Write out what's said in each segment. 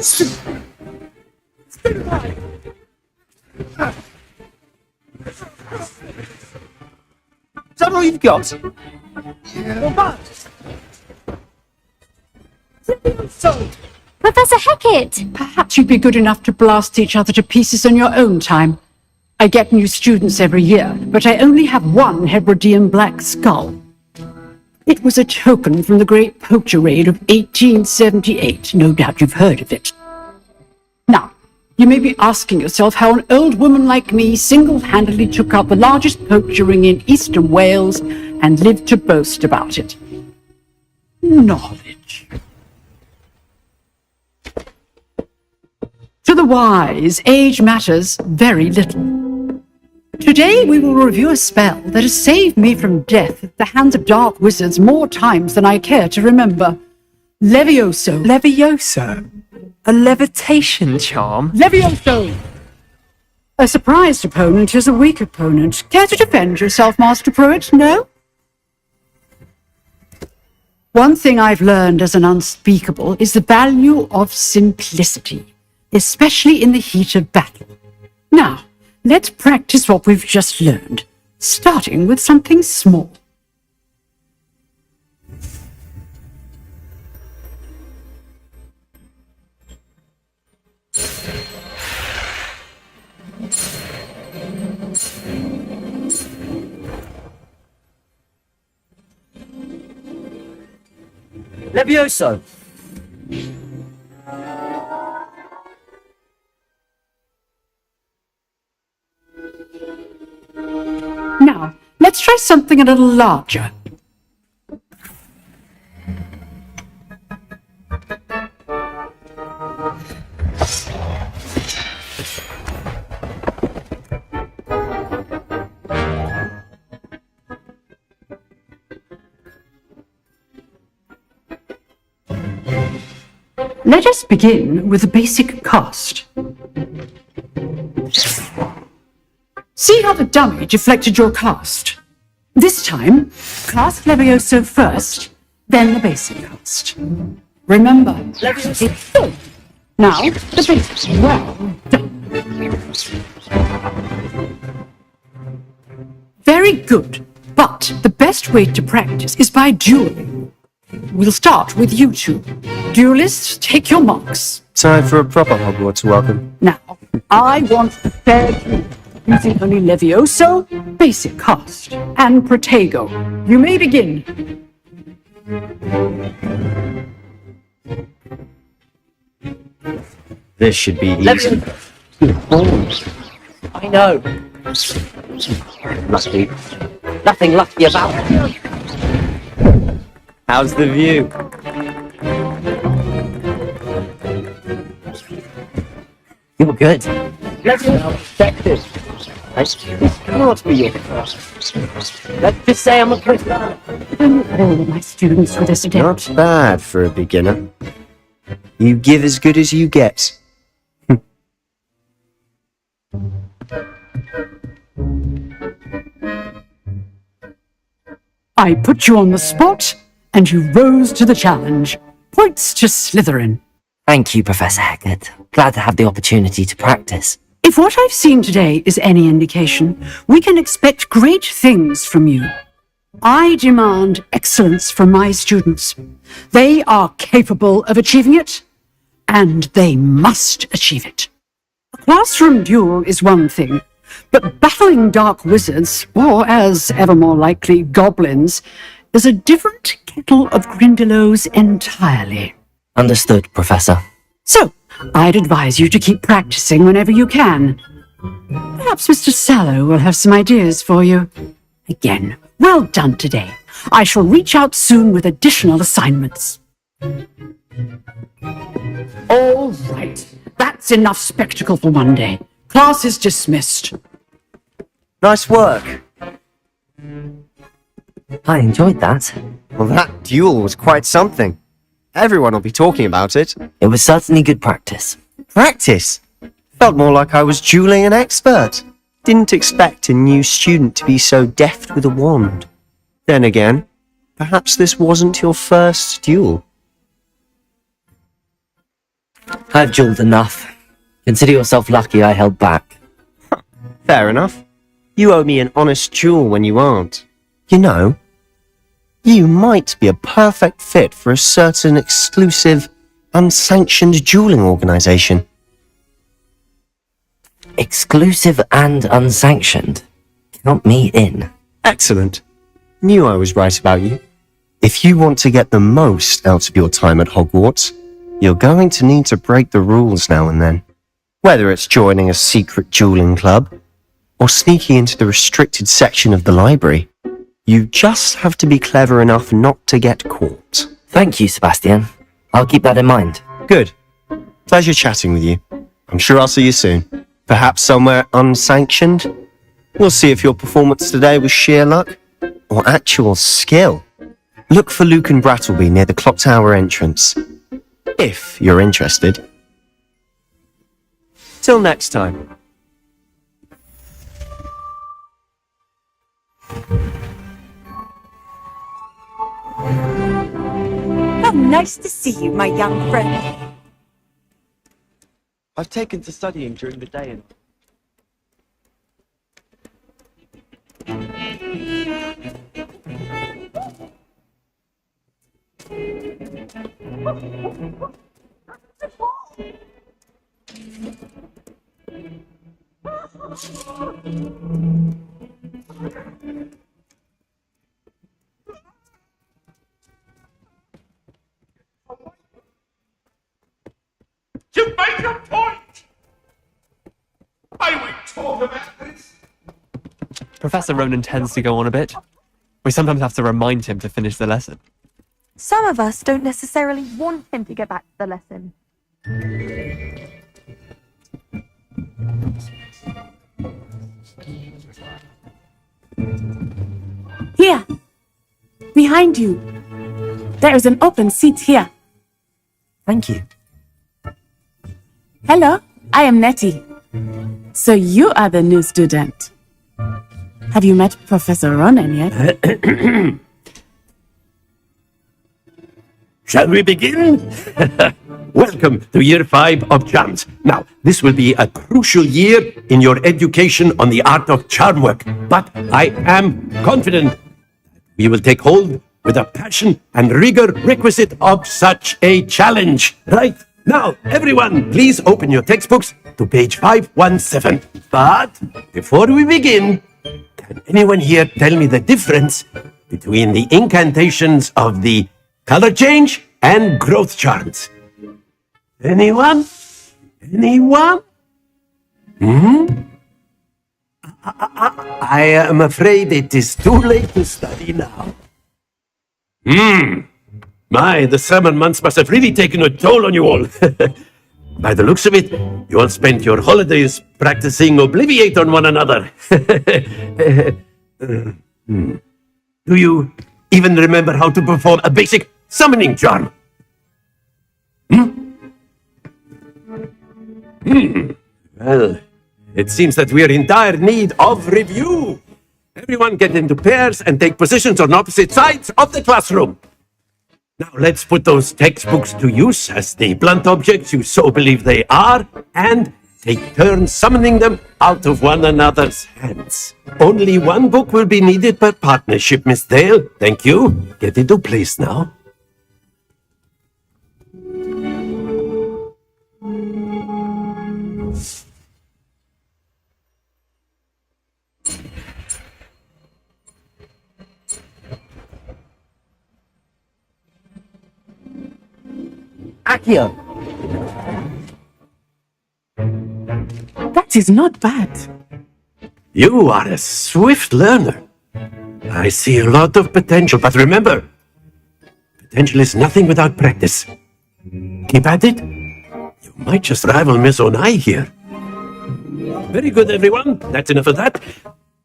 Is that all you've got? Yeah. So, Professor Hecat! perhaps you'd be good enough to blast each other to pieces on your own time. I get new students every year, but I only have one Hebridean black skull. It was a token from the Great Poacher Raid of 1878. No doubt you've heard of it. Now, you may be asking yourself how an old woman like me single-handedly took out the largest poacher ring in eastern Wales and lived to boast about it. Knowledge. To the wise, age matters very little. Today we will review a spell that has saved me from death at the hands of dark wizards more times than I care to remember. Levioso. Levioso? A levitation charm? Levioso! A surprised opponent is a weak opponent. Care to defend yourself, Master Pruitt? No? One thing I've learned as an unspeakable is the value of simplicity, especially in the heat of battle. Now, let's practice what we've just learned, starting with something small. Levioso! Now, let's try something a little larger. Let us begin with the basic cast. See how the dummy deflected your cast? This time, cast Levioso first, then the basic cast. Remember, Levioso. Now, the basic. Well done. Very good, but the best way to practice is by dueling. We'll start with you two. Duelists, take your marks. Time for a proper Hogwarts welcome. Now, I want a fair duel, using only Levioso, basic cast, and Protego. You may begin. This should be easy. I know. Must be nothing lucky about it. How's the view? You're good. Let's go. Effective. Can't be your first. Let's just say I'm a prisoner. All of my students were this adept. Not bad for a beginner. You give as good as you get. I put you on the spot, and you rose to the challenge. Points to Slytherin. Thank you, Professor Hackett. Glad to have the opportunity to practice. If what I've seen today is any indication, we can expect great things from you. I demand excellence from my students. They are capable of achieving it, and they must achieve it. A classroom duel is one thing, but battling dark wizards, or as ever more likely, goblins, is a different kettle of Grindylows entirely. Understood, Professor. So, I'd advise you to keep practicing whenever you can. Perhaps Mr. Sallow will have some ideas for you. Again, well done today. I shall reach out soon with additional assignments. All right. That's enough spectacle for one day. Class is dismissed. Nice work. I enjoyed that. Well, that duel was quite something. Everyone will be talking about it. It was certainly good practice. Practice? Felt more like I was dueling an expert. Didn't expect a new student to be so deft with a wand. Then again, perhaps this wasn't your first duel. I've duelled enough. Consider yourself lucky I held back. Fair enough. You owe me an honest duel when you aren't. You know, you might be a perfect fit for a certain exclusive, unsanctioned dueling organization. Exclusive and unsanctioned. Count me in. Excellent. Knew I was right about you. If you want to get the most out of your time at Hogwarts, you're going to need to break the rules now and then. Whether it's joining a secret dueling club, or sneaking into the restricted section of the library, you just have to be clever enough not to get caught. Thank you, Sebastian. I'll keep that in mind. Good. Pleasure chatting with you. I'm sure I'll see you soon. Perhaps somewhere unsanctioned? We'll see if your performance today was sheer luck or actual skill. Look for Luke and Brattleby near the clock tower entrance, if you're interested. Till next time. How nice to see you, my young friend. I've taken to studying during the day and... You make your point! I won't talk about this! Professor Ronan tends to go on a bit. We sometimes have to remind him to finish the lesson. Some of us don't necessarily want him to get back to the lesson. Here, behind you. There is an open seat here. Thank you. Hello, I am Nettie. So you are the new student. Have you met Professor Ronan yet? Shall we begin? Welcome to Year 5 of Charms. Now, this will be a crucial year in your education on the art of charm work, but I am confident that we will take hold with the passion and rigor requisite of such a challenge. Right? Now, everyone, please open your textbooks to page 517. But before we begin, can anyone here tell me the difference between the incantations of the color change and growth charms? Anyone? Anyone? I am afraid it is too late to study now. My, the summer months must have really taken a toll on you all. By the looks of it, you all spent your holidays practicing Obliviate on one another. Do you even remember how to perform a basic summoning charm? Well, it seems that we are in dire need of review. Everyone get into pairs and take positions on opposite sides of the classroom. Now let's put those textbooks to use as the blunt objects you so believe they are, and take turns summoning them out of one another's hands. Only one book will be needed per partnership, Miss Dale. Thank you. Get into place now. Accio! That is not bad. You are a swift learner. I see a lot of potential, but remember, potential is nothing without practice. Keep at it. You might just rival Miss Onai here. Very good, everyone. That's enough of that.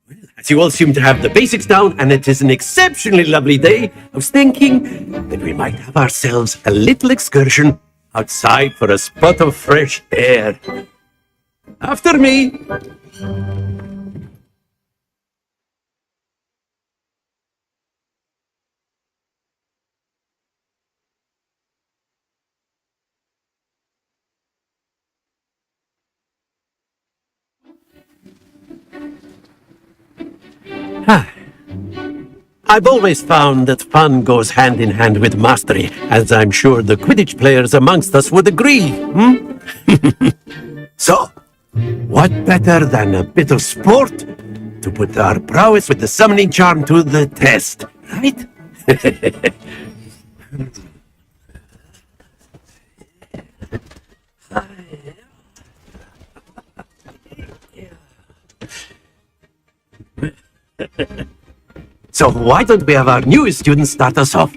Well, as you all seem to have the basics down, and it is an exceptionally lovely day, I was thinking that we might have ourselves a little excursion outside for a spot of fresh air. After me. I've always found that fun goes hand in hand with mastery, as I'm sure the Quidditch players amongst us would agree. So, what better than a bit of sport to put our prowess with the summoning charm to the test, right? So why don't we have our newest student start us off?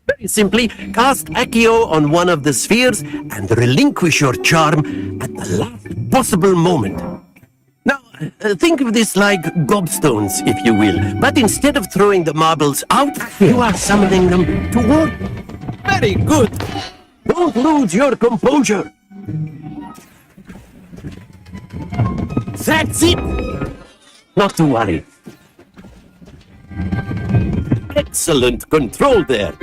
Very simply, cast Accio on one of the spheres and relinquish your charm at the last possible moment. Now, think of this like gobstones, if you will, but instead of throwing the marbles out, you are summoning them toward. Very good. Don't lose your composure. That's it. Not to worry. Excellent control there.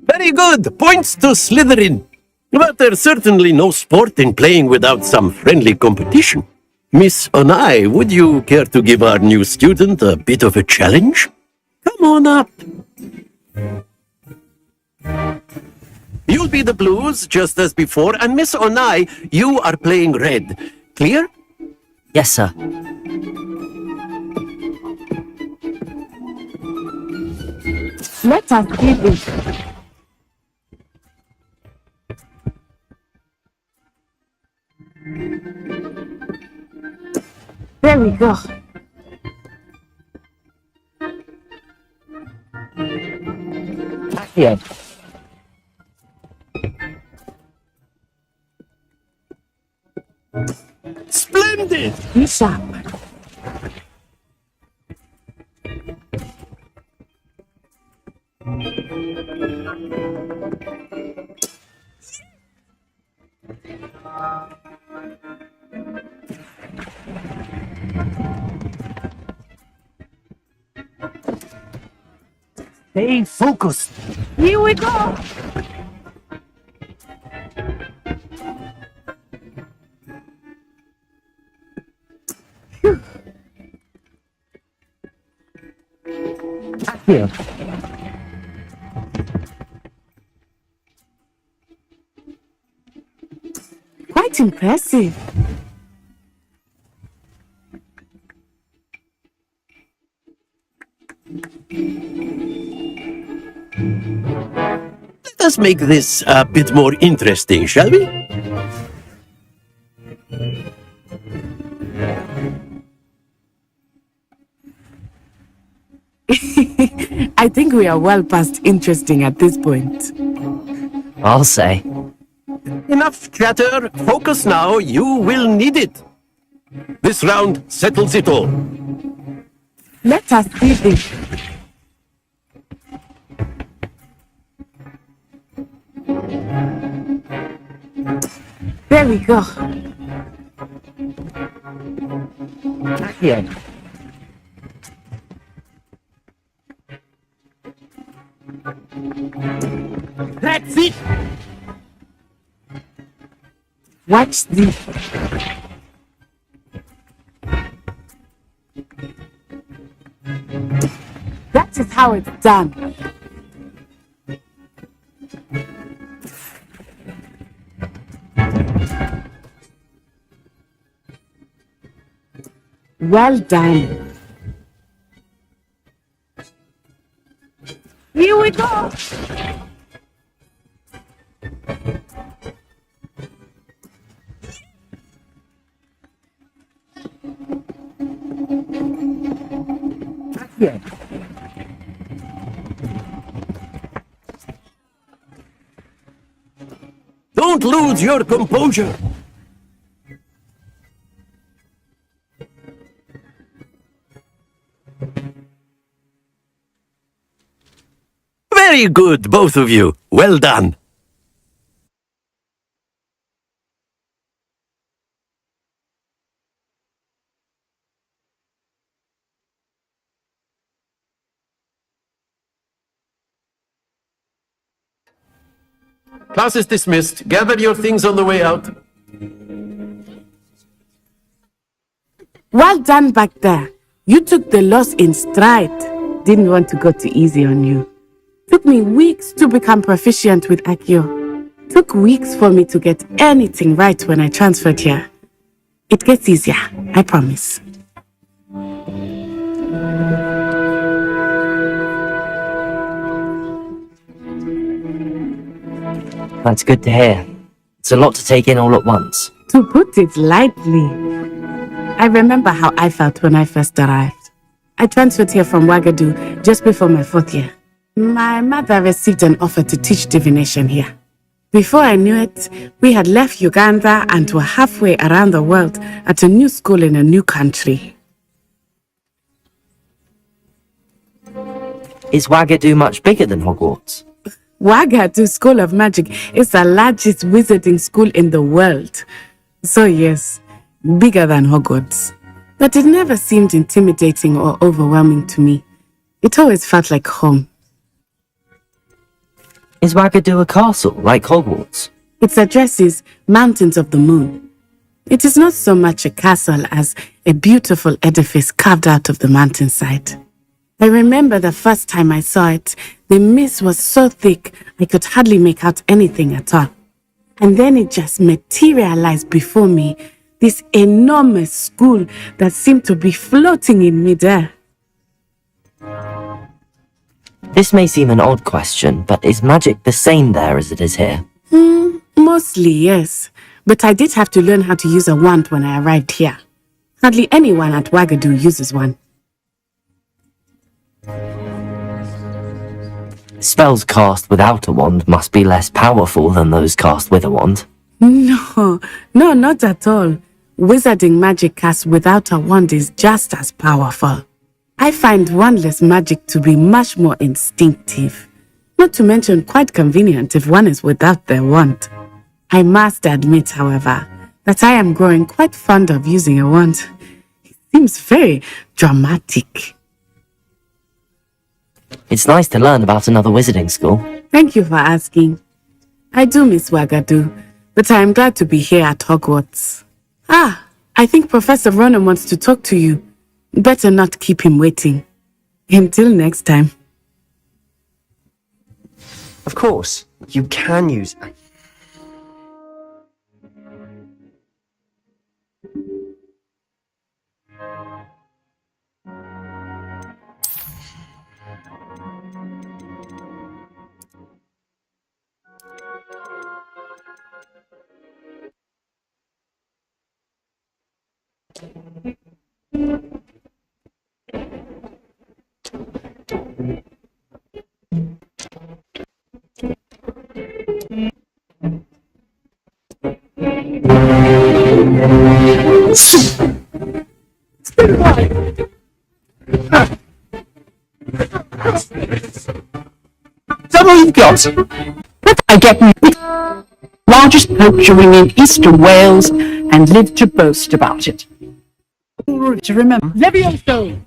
Very good. Points to Slytherin. But there's certainly no sport in playing without some friendly competition. Miss Onai, would you care to give our new student a bit of a challenge? Come on up. You'll be the blues, just as before, and Miss Onai, you are playing red. Clear? Yes, sir. Let us do this. There we go. Accio! Splendid! Be sharp. Stay focused. Here we go. Accio! Quite impressive. Let us make this a bit more interesting, shall we? I think we are well past interesting at this point. I'll say. Enough chatter. Focus now. You will need it. This round settles it all. Let us see this. There we go. Yeah. That's it. Watch this. That is how it's done. Well done. Here we go. Yeah. Don't lose your composure. Very good, both of you. Well done. Class is dismissed. Gather your things on the way out. Well done back there. You took the loss in stride. Didn't want to go too easy on you. Took me weeks to become proficient with Accio. Took weeks for me to get anything right when I transferred here. It gets easier, I promise. That's good to hear. It's a lot to take in all at once. To put it lightly, I remember how I felt when I first arrived. I transferred here from Ouagadougou just before my 4th year. My mother received an offer to teach divination here. Before I knew it, we had left Uganda and were halfway around the world at a new school in a new country. Is Ouagadougou much bigger than Hogwarts? Ouagadougou School of Magic is the largest wizarding school in the world. So yes, bigger than Hogwarts. But it never seemed intimidating or overwhelming to me. It always felt like home. Is Ouagadougou a castle, like Hogwarts? Its address is Mountains of the Moon. It is not so much a castle as a beautiful edifice carved out of the mountainside. I remember the first time I saw it, the mist was so thick I could hardly make out anything at all. And then it just materialized before me, this enormous school that seemed to be floating in midair. This may seem an odd question, but is magic the same there as it is here? Mostly, yes. But I did have to learn how to use a wand when I arrived here. Hardly anyone at Ouagadougou uses one. Spells cast without a wand must be less powerful than those cast with a wand. No, not at all. Wizarding magic cast without a wand is just as powerful. I find wandless magic to be much more instinctive. Not to mention quite convenient if one is without their wand. I must admit, however, that I am growing quite fond of using a wand. It seems very dramatic. It's nice to learn about another wizarding school. Thank you for asking. I do miss Ouagadougou, but I am glad to be here at Hogwarts. I think Professor Ronan wants to talk to you. Better not keep him waiting. Until next time. Of course, you can use... That all you've got? I get largest poachery in eastern Wales and live to boast about it. To remember, Levioso!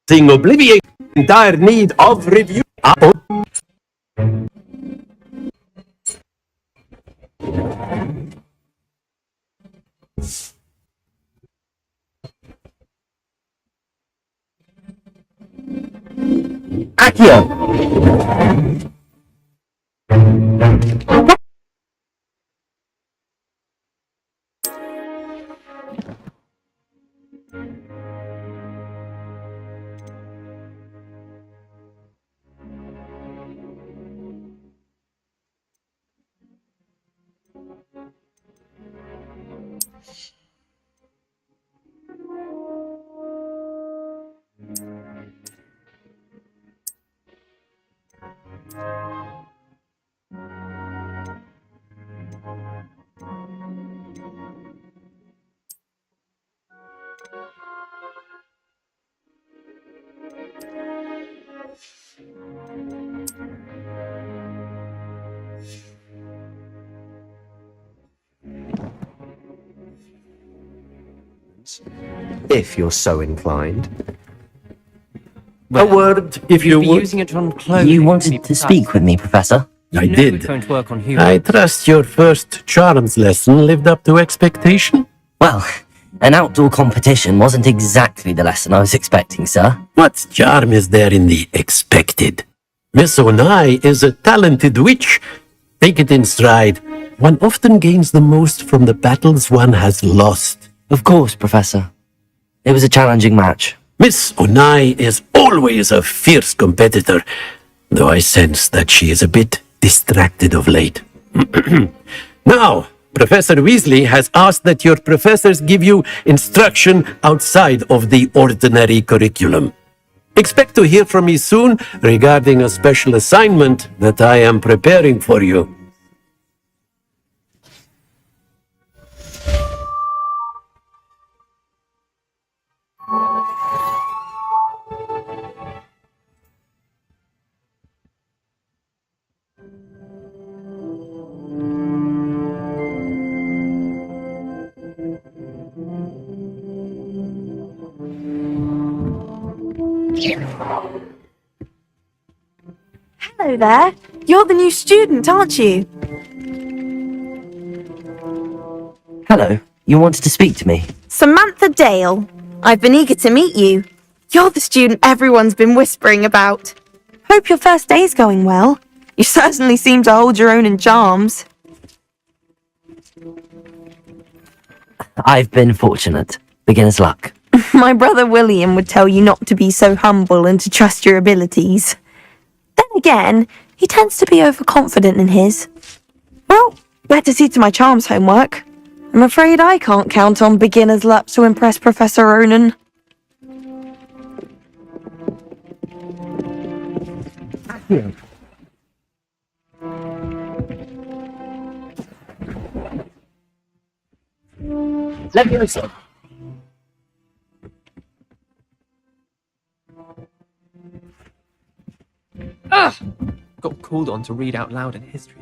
Thing obliviate entire need of review. Accio! If you're so inclined. A word, if you Be would. using it on clothes. You wanted to speak with me, Professor? I We're did. going to work on humor. I trust your first charms lesson lived up to expectation. Well, an outdoor competition wasn't exactly the lesson I was expecting, sir. What charm is there in the expected? Miss Onai is a talented witch. Take it in stride. One often gains the most from the battles one has lost. Of course, Professor. It was a challenging match. Miss Onai is always a fierce competitor, though I sense that she is a bit distracted of late. Now, Professor Weasley has asked that your professors give you instruction outside of the ordinary curriculum. Expect to hear from me soon regarding a special assignment that I am preparing for you. Hello there. You're the new student, aren't you? Hello, you wanted to speak to me? Samantha Dale. I've been eager to meet you. You're the student everyone's been whispering about. Hope your first day's going well. You certainly seem to hold your own in charms. I've been fortunate. Beginner's luck. My brother William would tell you not to be so humble and to trust your abilities. Then again, he tends to be overconfident in his. Well, better see to my charms homework. I'm afraid I can't count on beginner's luck to impress Professor Ronan. Levioso! Got called on to read out loud in history.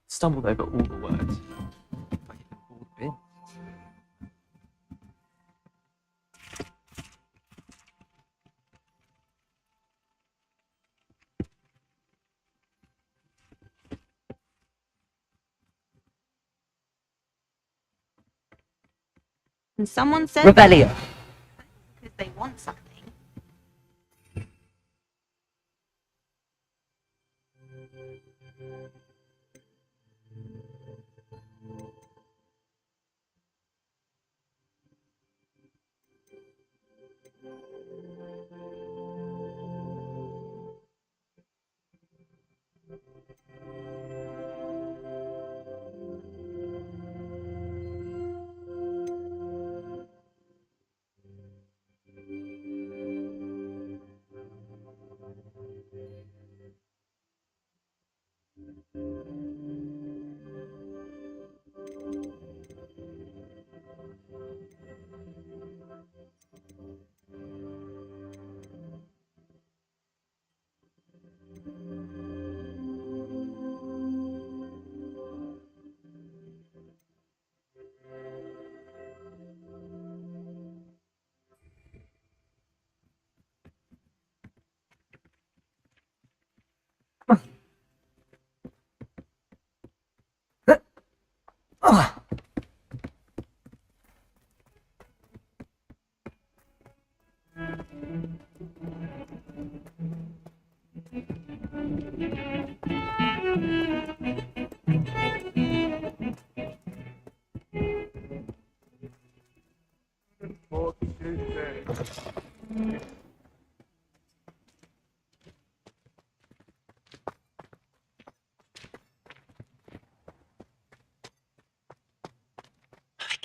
Stumbled over all the words. Like it all the bins. And someone said Rebellion! because they want something.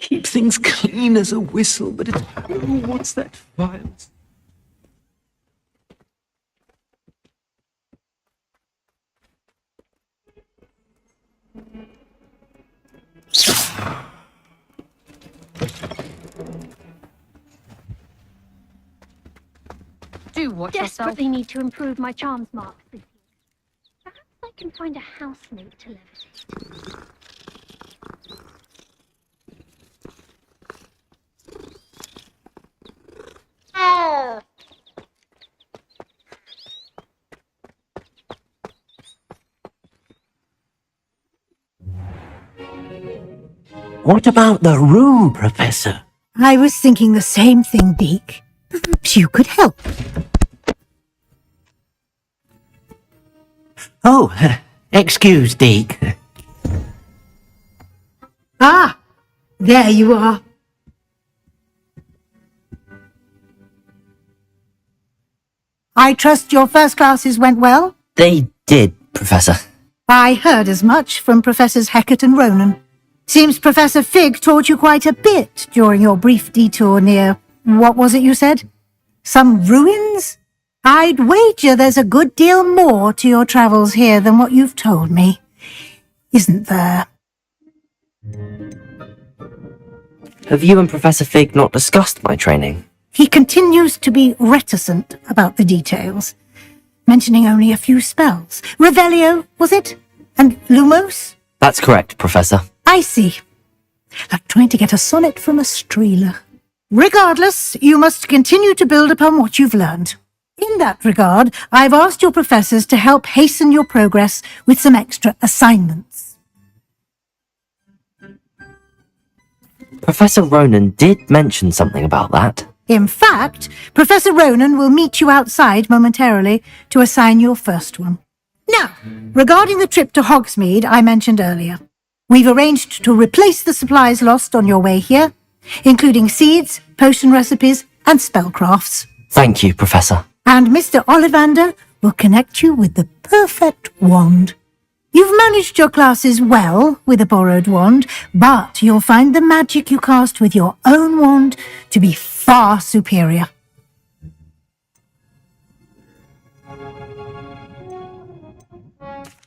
Keep things clean as a whistle, but it's... Oh, what's that violence? Do watch desperately need to improve my charms mark this year. Perhaps I can find a housemate to levitate. What about the room, Professor? I was thinking the same thing, Deke. Perhaps you could help. Oh, excuse, Deke. Ah, there you are. I trust your first classes went well? They did, Professor. I heard as much from Professors Hecat and Ronan. Seems Professor Fig taught you quite a bit during your brief detour near, what was it you said? Some ruins? I'd wager there's a good deal more to your travels here than what you've told me. Isn't there? Have you and Professor Fig not discussed my training? He continues to be reticent about the details, mentioning only a few spells. Revelio, was it? And Lumos? That's correct, Professor. I see. Like trying to get a sonnet from a streeler. Regardless, you must continue to build upon what you've learned. In that regard, I've asked your professors to help hasten your progress with some extra assignments. Professor Ronan did mention something about that. In fact, Professor Ronan will meet you outside momentarily to assign your first one. Now, regarding the trip to Hogsmeade I mentioned earlier, we've arranged to replace the supplies lost on your way here, including seeds, potion recipes, and spellcrafts. Thank you, Professor. And Mr. Ollivander will connect you with the perfect wand. You've managed your classes well with a borrowed wand, but you'll find the magic you cast with your own wand to be far superior.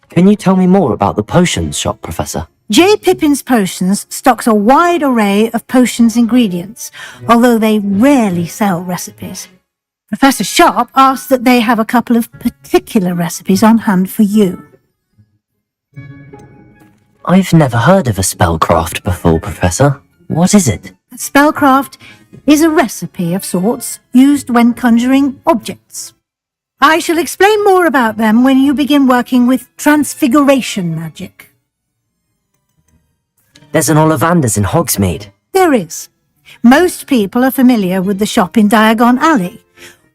Can you tell me more about the potions shop, Professor? J. Pippin's Potions stocks a wide array of potions ingredients, although they rarely sell recipes. Professor Sharp asked that they have a couple of particular recipes on hand for you. I've never heard of a spellcraft before, Professor. What is it? A spellcraft is a recipe of sorts used when conjuring objects. I shall explain more about them when you begin working with transfiguration magic. There's an Ollivander's in Hogsmeade. There is. Most people are familiar with the shop in Diagon Alley.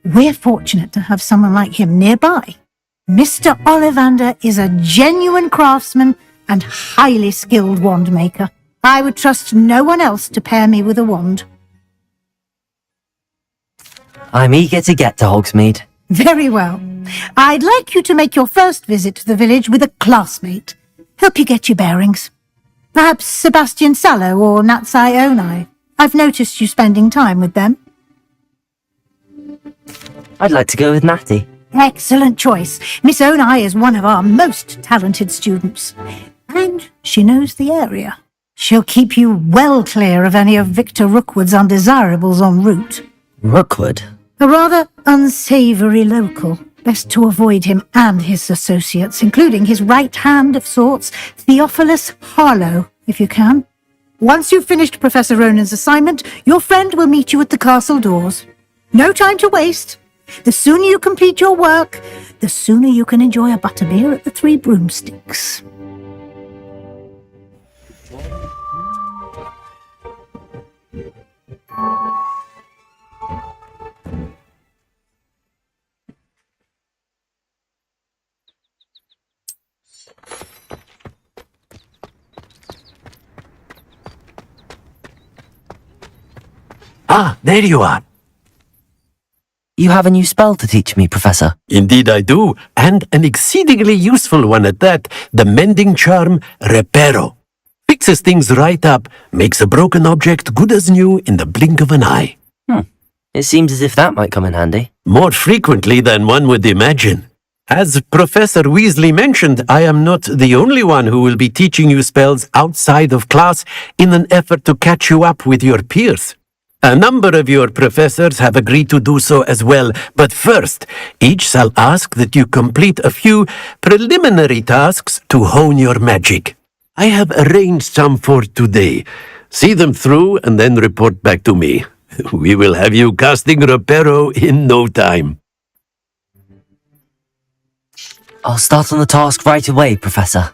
We're fortunate to have someone like him nearby. Mr. Ollivander is a genuine craftsman and highly skilled wand maker. I would trust no one else to pair me with a wand. I'm eager to get to Hogsmeade. Very well. I'd like you to make your first visit to the village with a classmate. Help you get your bearings. Perhaps Sebastian Sallow or Natsai Onai. I've noticed you spending time with them. I'd like to go with Natty. Excellent choice. Miss Onai is one of our most talented students. And she knows the area. She'll keep you well clear of any of Victor Rookwood's undesirables en route. Rookwood? A rather unsavoury local. Best to avoid him and his associates, including his right hand of sorts, Theophilus Harlow, if you can. Once you've finished Professor Ronan's assignment, your friend will meet you at the castle doors. No time to waste. The sooner you complete your work, the sooner you can enjoy a butterbeer at the Three Broomsticks. Ah, there you are. You have a new spell to teach me, Professor. Indeed I do, and an exceedingly useful one at that, the mending charm Reparo. Fixes things right up, makes a broken object good as new in the blink of an eye. It seems as if that might come in handy. More frequently than one would imagine. As Professor Weasley mentioned, I am not the only one who will be teaching you spells outside of class in an effort to catch you up with your peers. A number of your professors have agreed to do so as well, but first, each shall ask that you complete a few preliminary tasks to hone your magic. I have arranged some for today. See them through and then report back to me. We will have you casting Reparo in no time. I'll start on the task right away, Professor.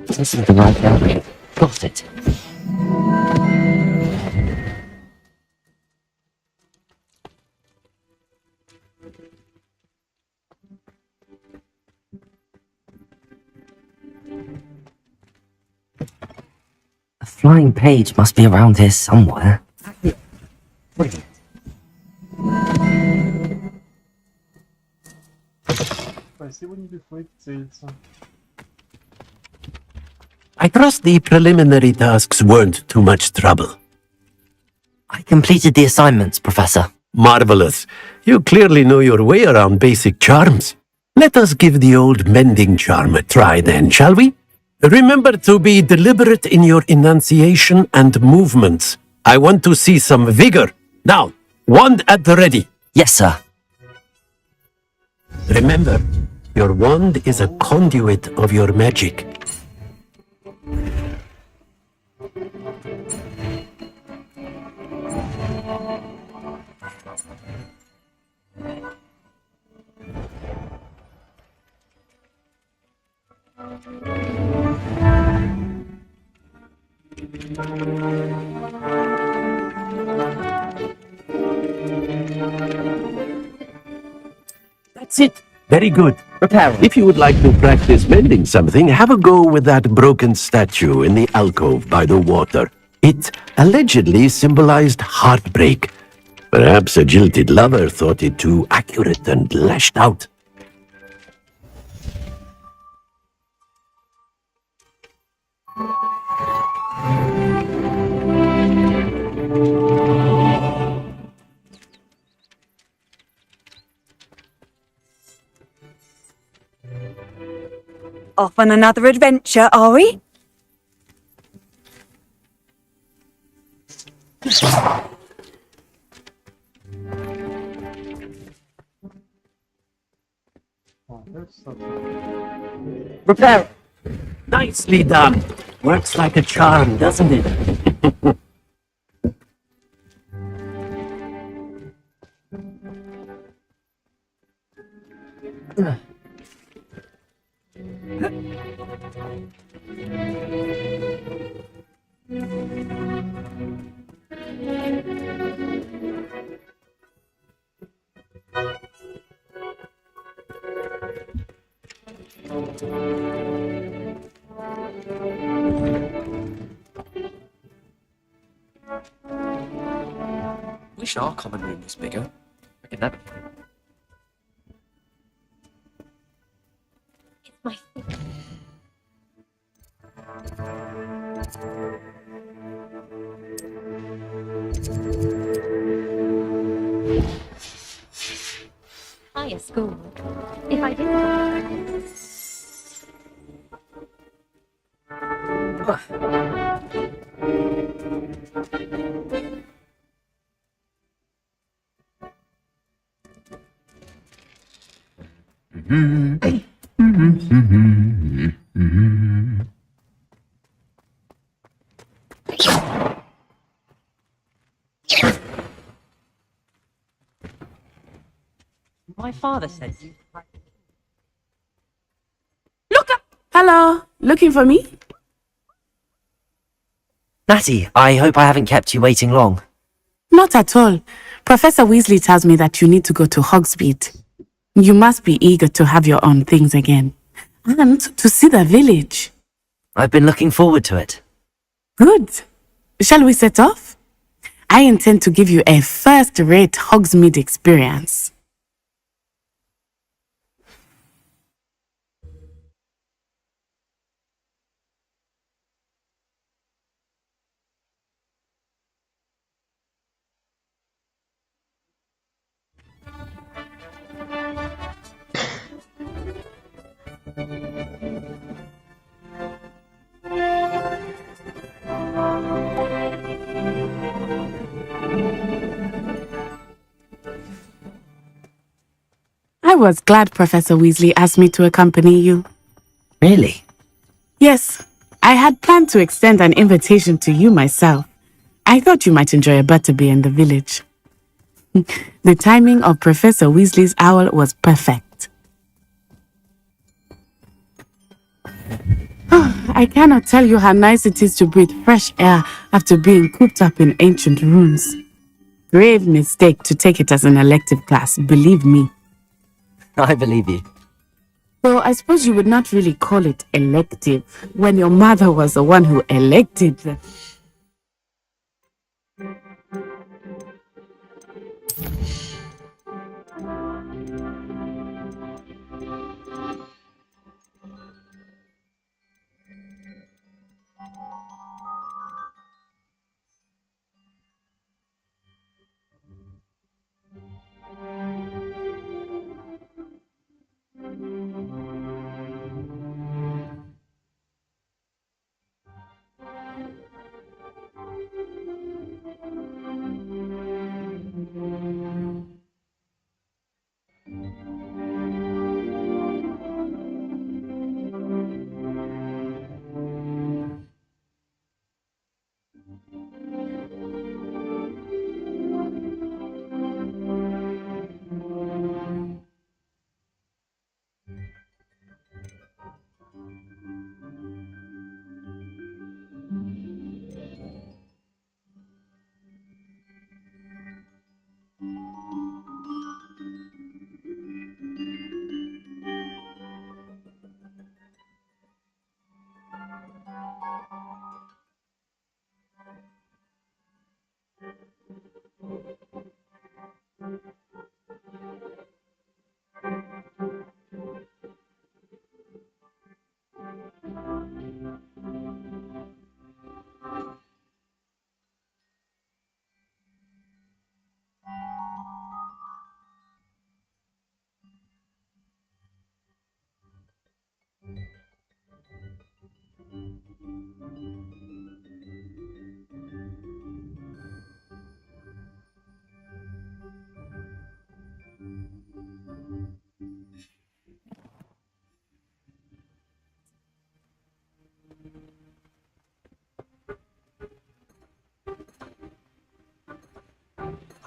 This is the right area. Got it. A flying page must be around here somewhere. Brilliant. I trust the preliminary tasks weren't too much trouble. I completed the assignments, Professor. Marvelous. You clearly know your way around basic charms. Let us give the old mending charm a try then, shall we? Remember to be deliberate in your enunciation and movements. I want to see some vigor. Now, wand at the ready. Yes, sir. Remember, your wand is a conduit of your magic. That's it. Very good. Repair. If you would like to practice mending something, have a go with that broken statue in the alcove by the water. It allegedly symbolized heartbreak. Perhaps a jilted lover thought it too accurate and lashed out. Off on another adventure, are we? Repair. Nicely done. Works like a charm, doesn't it? Wish our common room was bigger. I could never. It's my fault. Higher school. If I didn't. My father said you. Look up! Hello, looking for me? Natty, I hope I haven't kept you waiting long. Not at all. Professor Weasley tells me that you need to go to Hogsmeade. You must be eager to have your own things again. And to see the village. I've been looking forward to it. Good. Shall we set off? I intend to give you a first-rate Hogsmeade experience. I was glad Professor Weasley asked me to accompany you. Really? Yes, I had planned to extend an invitation to you myself. I thought you might enjoy a butterbeer in the village. The timing of Professor Weasley's owl was perfect. I cannot tell you how nice it is to breathe fresh air after being cooped up in ancient rooms. Grave mistake to take it as an elective class, believe me. I believe you. Though I suppose you would not really call it elective when your mother was the one who elected the...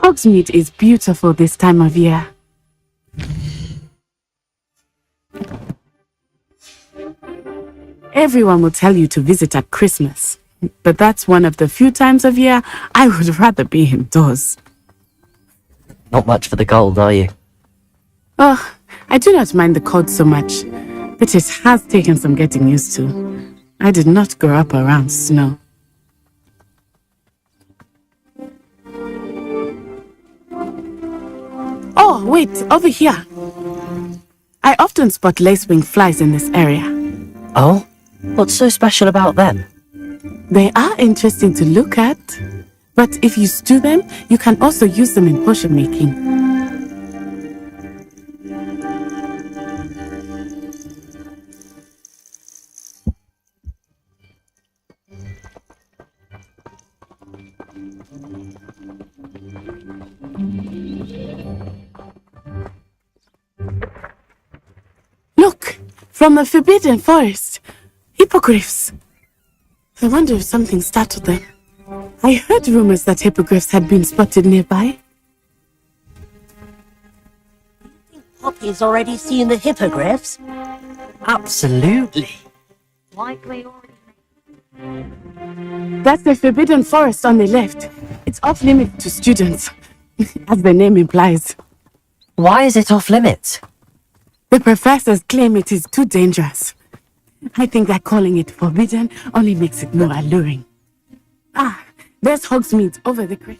Hogsmeade is beautiful this time of year. Everyone will tell you to visit at Christmas, but that's one of the few times of year I would rather be indoors. Not much for the cold, are you? Oh, I do not mind the cold so much. but it has taken some getting used to. I did not grow up around snow. Oh, wait, over here. I often spot lacewing flies in this area. Oh? What's so special about them? They are interesting to look at, but if you stew them, you can also use them in potion making. Look! From the Forbidden Forest! Hippogriffs! I wonder if something startled them. I heard rumors that hippogriffs had been spotted nearby. Poppy's already seen the hippogriffs. Absolutely. Likely already. That's the Forbidden Forest on the left. It's off limits to students, as the name implies. Why is it off limits? The professors claim it is too dangerous. I think that calling it forbidden only makes it more alluring. Ah, there's Hogsmeade over the creek.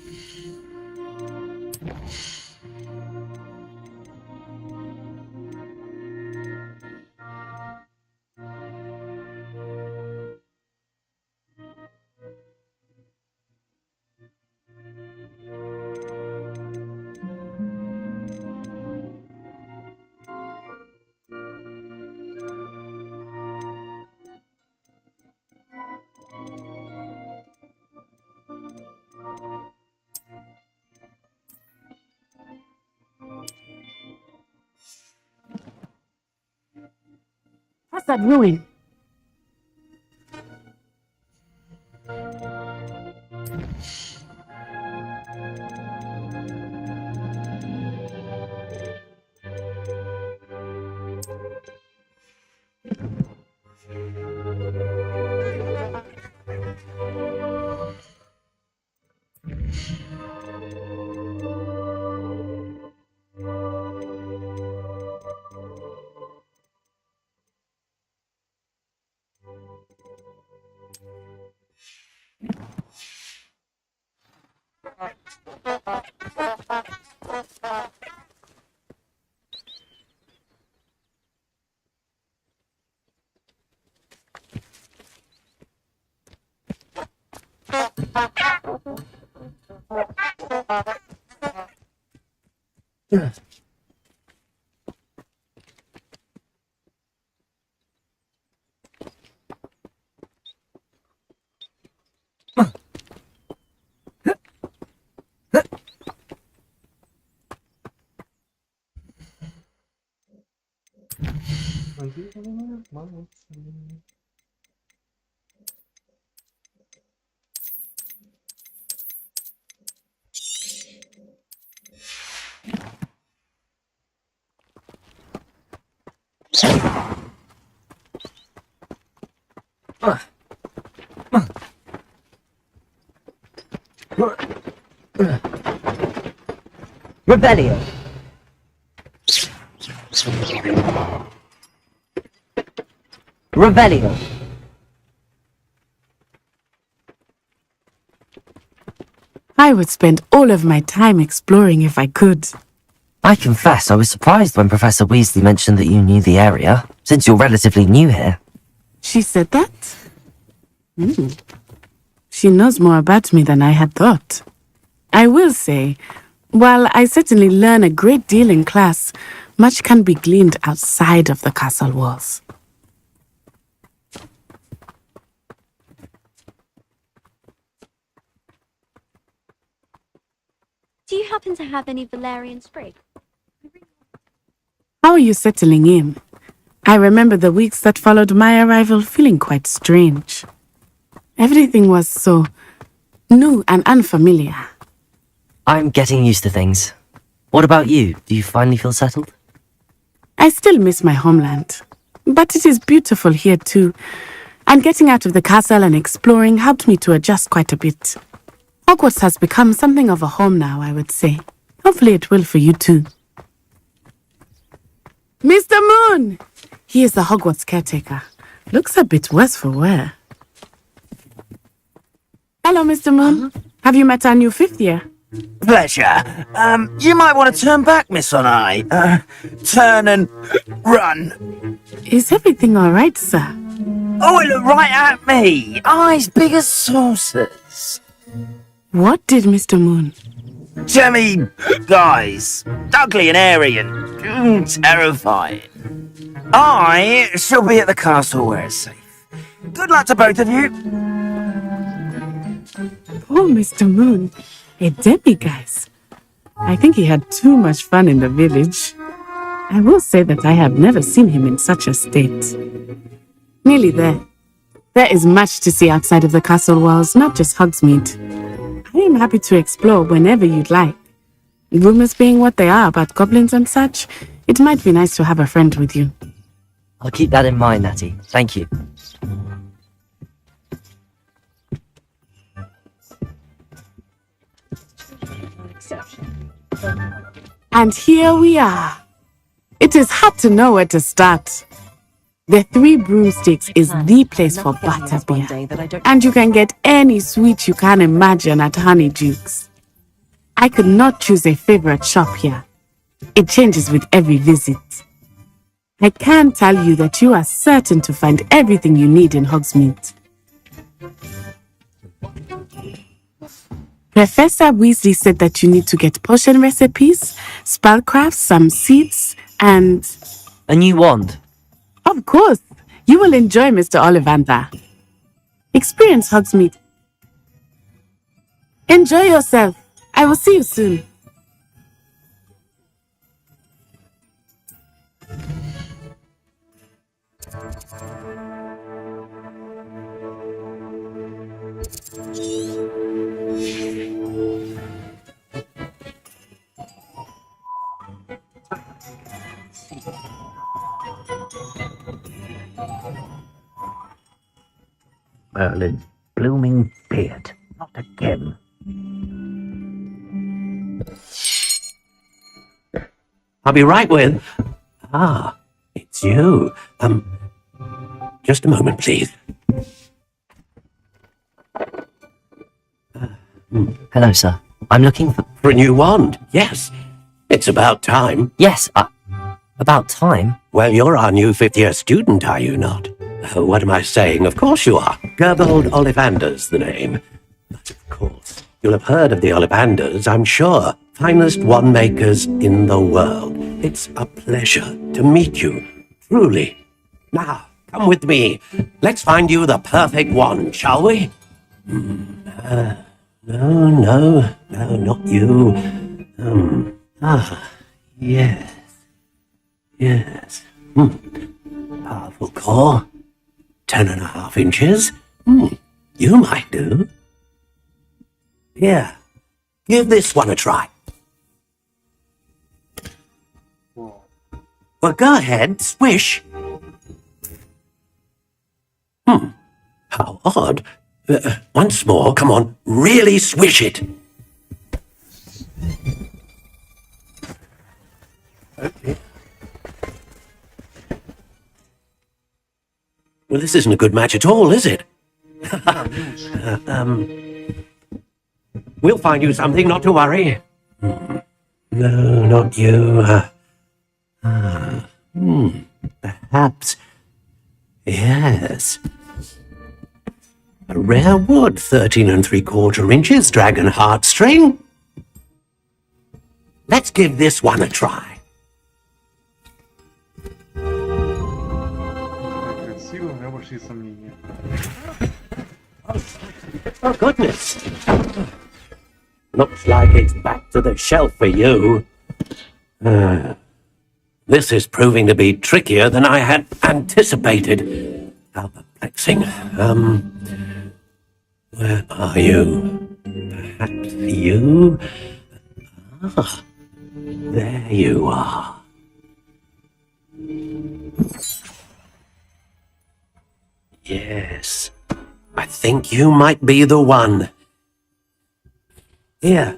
What's that ruin? Rebellion. Rebellion. I would spend all of my time exploring if I could. I confess I was surprised when Professor Weasley mentioned that you knew the area, since you're relatively new here. She said that? She knows more about me than I had thought. I will say, while I certainly learn a great deal in class, much can be gleaned outside of the castle walls. Do you happen to have any Valerian sprig? How are you settling in? I remember the weeks that followed my arrival feeling quite strange. Everything was so new and unfamiliar. I'm getting used to things. What about you? Do you finally feel settled? I still miss my homeland, but it is beautiful here too. And getting out of the castle and exploring helped me to adjust quite a bit. Hogwarts has become something of a home now, I would say. Hopefully it will for you too. Mr. Moon! He is the Hogwarts caretaker. Looks a bit worse for wear. Hello, Mr. Moon. Have you met our new fifth year? Pleasure. You might want to turn back, Miss Onai. Turn and run. Is everything all right, sir? Oh, it looked right at me. Eyes big as saucers. What did Mr. Moon? Jemmy, guys. Ugly and airy and terrifying. I shall be at the castle where it's safe. Good luck to both of you. Oh, Mr. Moon. A demiguise. I think he had too much fun in the village. I will say that I have never seen him in such a state. Nearly there. There is much to see outside of the castle walls, not just Hogsmeade. I am happy to explore whenever you'd like. Rumors being what they are about goblins and such, it might be nice to have a friend with you. I'll keep that in mind, Natty. Thank you. And here we are. It is hard to know where to start. The Three Broomsticks is the place for butterbeer, and you can get any sweet you can imagine at Honeydukes. I could not choose a favorite shop here. It changes with every visit. I can tell you that you are certain to find everything you need in Hogsmeade. Professor Weasley said that you need to get potion recipes, spellcrafts, some seeds, and... A new wand. Of course, you will enjoy Mr. Ollivander. Experience Hogsmeade. Enjoy yourself. I will see you soon. Merlin's blooming beard. Not again. I'll be right with... Ah, it's you. Just a moment, please. Hello, sir. I'm looking For a new wand, yes. It's about time. Yes, about time. Well, you're our new fifth-year student, are you not? What am I saying? Of course you are. Gerbold Ollivander's the name. But of course, you'll have heard of the Ollivanders, I'm sure. Finest wand makers in the world. It's a pleasure to meet you, truly. Now, come with me. Let's find you the perfect wand, shall we? No, not you. Yes. Powerful core. 10.5 inches. You might do. Here, give this one a try. Well, go ahead, swish. How odd. Once more, come on, really swish it. Okay. Well, this isn't a good match at all, is it? We'll find you something, not to worry. No, not you. Perhaps. Yes. A rare wood, 13 3/4 inches, dragon heartstring. Let's give this one a try. Oh, goodness. Looks like it's back to the shelf for you. This is proving to be trickier than I had anticipated. How perplexing. Where are you? Perhaps you? Ah, there you are. Yes, I think you might be the one. Here,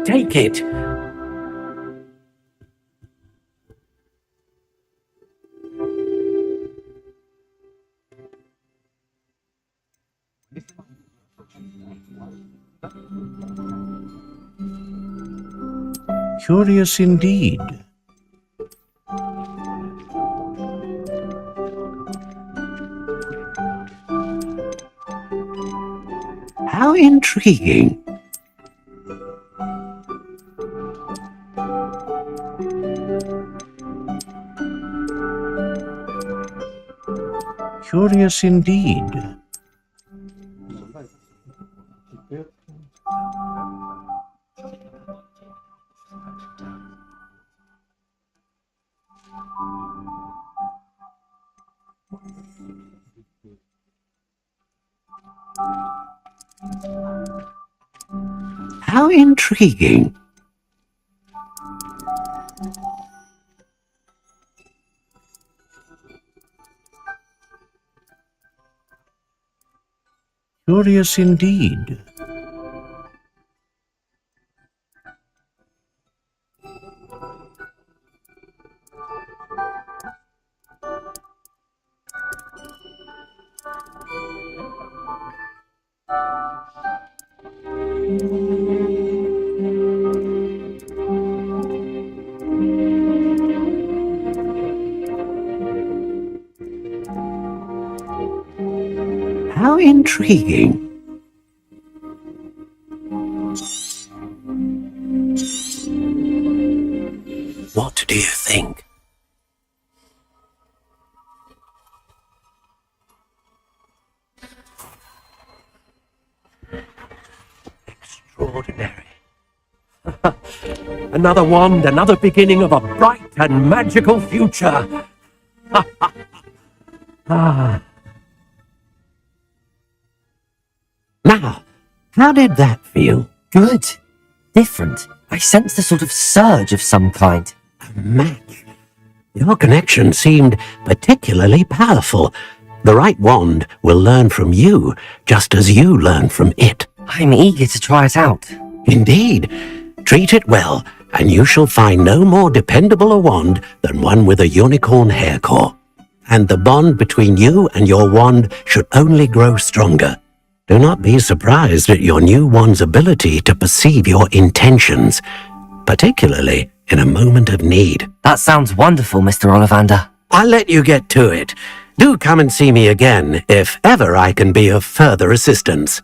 take it. Curious indeed. How intriguing. Curious indeed. How intriguing. Curious indeed. How intriguing. What do you think? Extraordinary. Another wand, another beginning of a bright and magical future. Ah. Now, how did that feel? Good. Different. I sensed a sort of surge of some kind. A match. Your connection seemed particularly powerful. The right wand will learn from you, just as you learn from it. I'm eager to try it out. Indeed. Treat it well, and you shall find no more dependable a wand than one with a unicorn hair core. And the bond between you and your wand should only grow stronger. Do not be surprised at your new wand's ability to perceive your intentions, particularly in a moment of need. That sounds wonderful, Mr. Ollivander. I'll let you get to it. Do come and see me again if ever I can be of further assistance.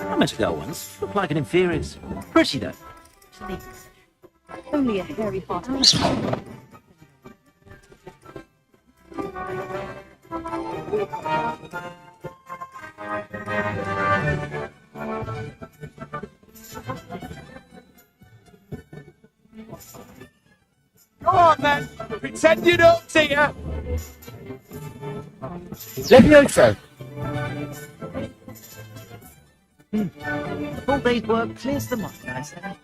I met a girl once. Looked like an inferior's. Pretty though. Only a hairy hot. Go on then, pretend you don't see her. Levioso. Full day's work clears the mind, I say.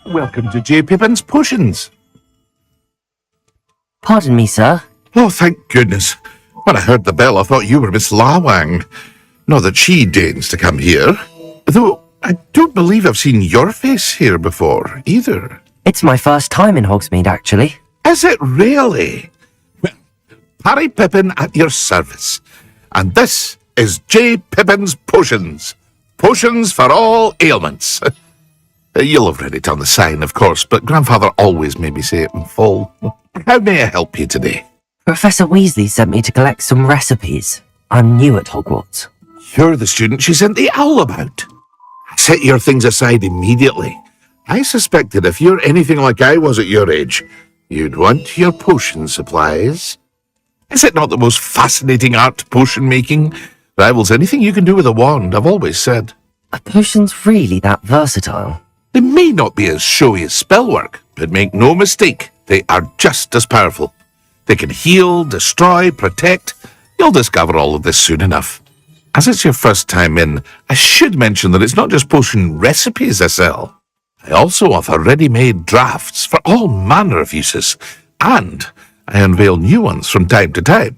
Welcome to J. Pippin's Potions. Pardon me, sir. Oh, thank goodness. When I heard the bell, I thought you were Miss Lawang. Not that she deigns to come here. Though I don't believe I've seen your face here before, either. It's my first time in Hogsmeade, actually. Is it really? Well, Harry Pippin at your service. And this is J. Pippin's Potions. Potions for all ailments. You'll have read it on the sign, of course, but Grandfather always made me say it in full. How may I help you today? Professor Weasley sent me to collect some recipes. I'm new at Hogwarts. You're the student she sent the owl about. Set your things aside immediately. I suspected if you're anything like I was at your age, you'd want your potion supplies. Is it not the most fascinating art, potion making? Rivals anything you can do with a wand, I've always said. Are potions really that versatile? They may not be as showy as spellwork, but make no mistake, they are just as powerful. They can heal, destroy, protect. You'll discover all of this soon enough. As it's your first time in, I should mention that it's not just potion recipes I sell. I also offer ready-made drafts for all manner of uses, and I unveil new ones from time to time.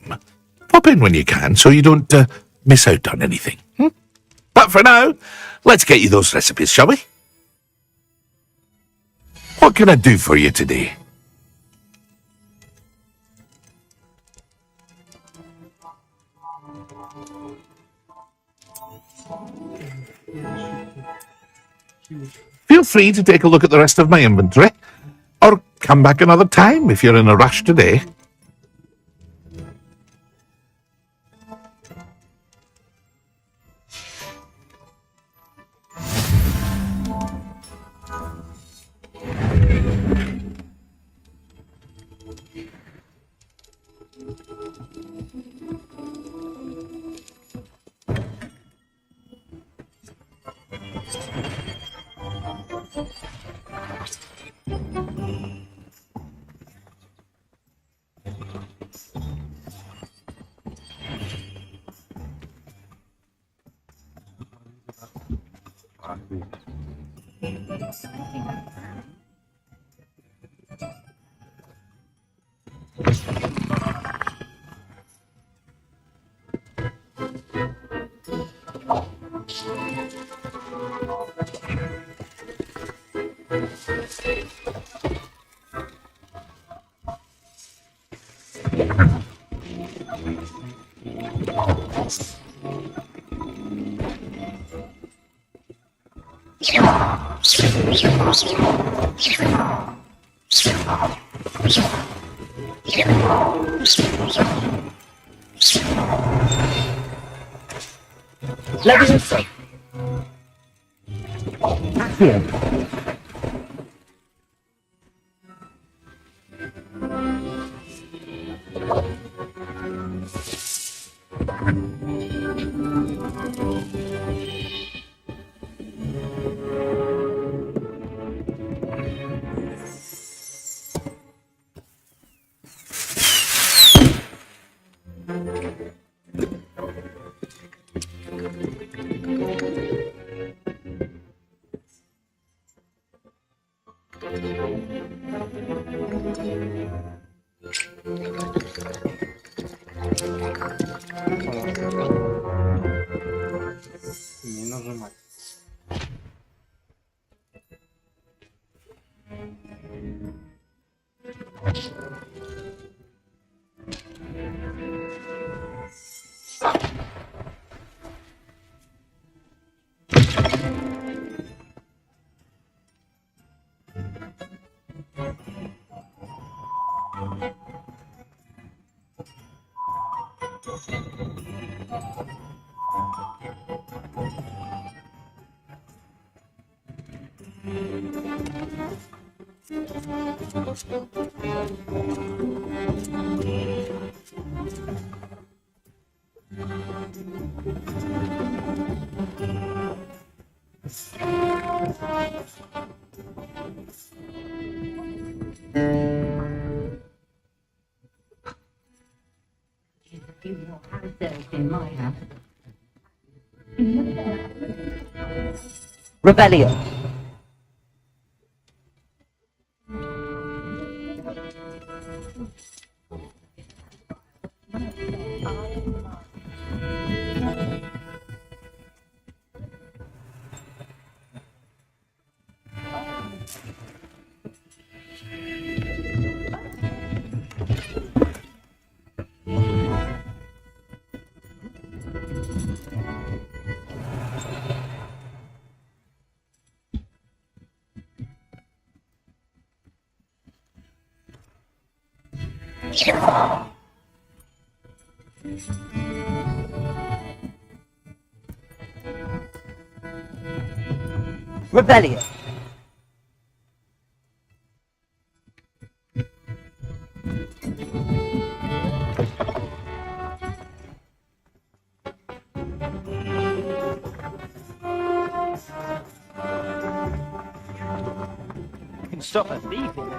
Pop in when you can so you don't miss out on anything. But for now, let's get you those recipes, shall we? What can I do for you today? Feel free to take a look at the rest of my inventory, or come back another time if you're in a rush today. Legacy. Here. Не нажимать. Rebellion. Rebellion. Can stop her leaving.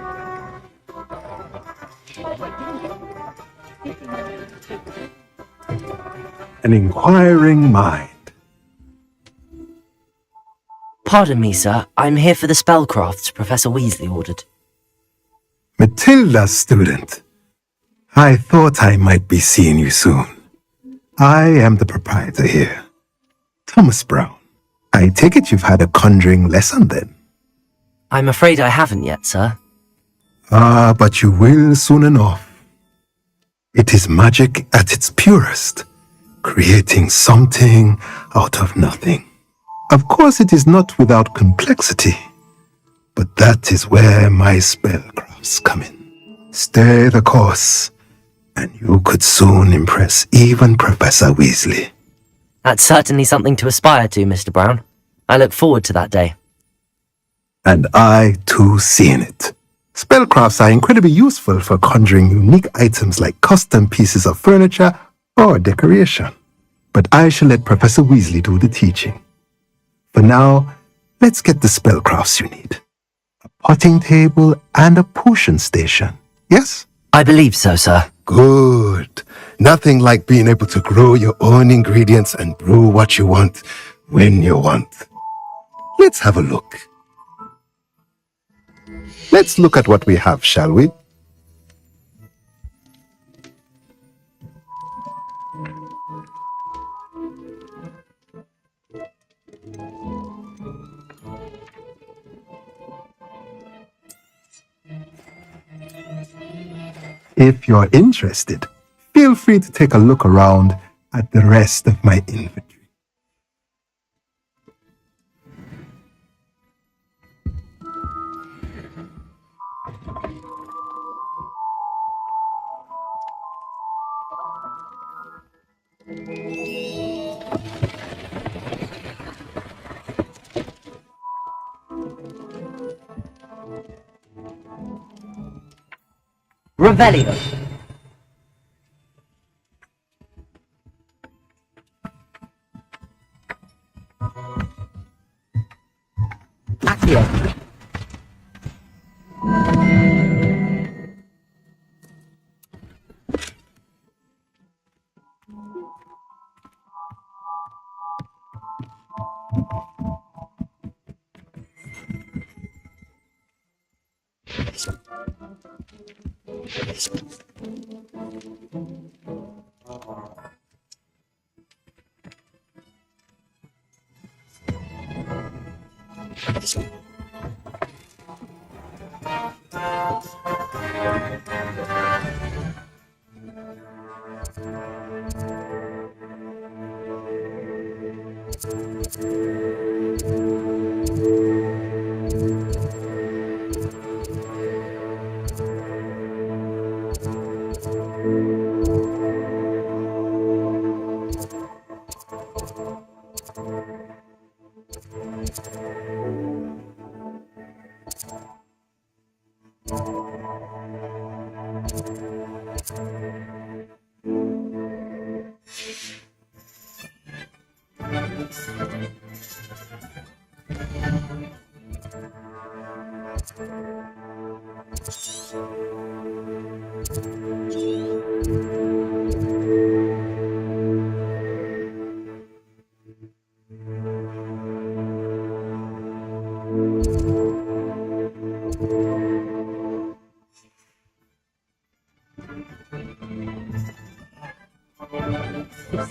An inquiring mind. Pardon me, sir. I'm here for the spellcrafts Professor Weasley ordered. Matilda, student. I thought I might be seeing you soon. I am the proprietor here. Thomas Brown. I take it you've had a conjuring lesson then? I'm afraid I haven't yet, sir. Ah, but you will soon enough. It is magic at its purest, creating something out of nothing. Of course, it is not without complexity, but that is where my spellcrafts come in. Stay the course, and you could soon impress even Professor Weasley. That's certainly something to aspire to, Mr. Brown. I look forward to that day. And I, too, seen it. Spellcrafts are incredibly useful for conjuring unique items like custom pieces of furniture or decoration. But I shall let Professor Weasley do the teaching. For now, let's get the spellcrafts you need. A potting table and a potion station, yes? I believe so, sir. Good. Nothing like being able to grow your own ingredients and brew what you want when you want. Let's have a look. Let's look at what we have, shall we? If you're interested, feel free to take a look around at the rest of my inventory. Revelio. Accio.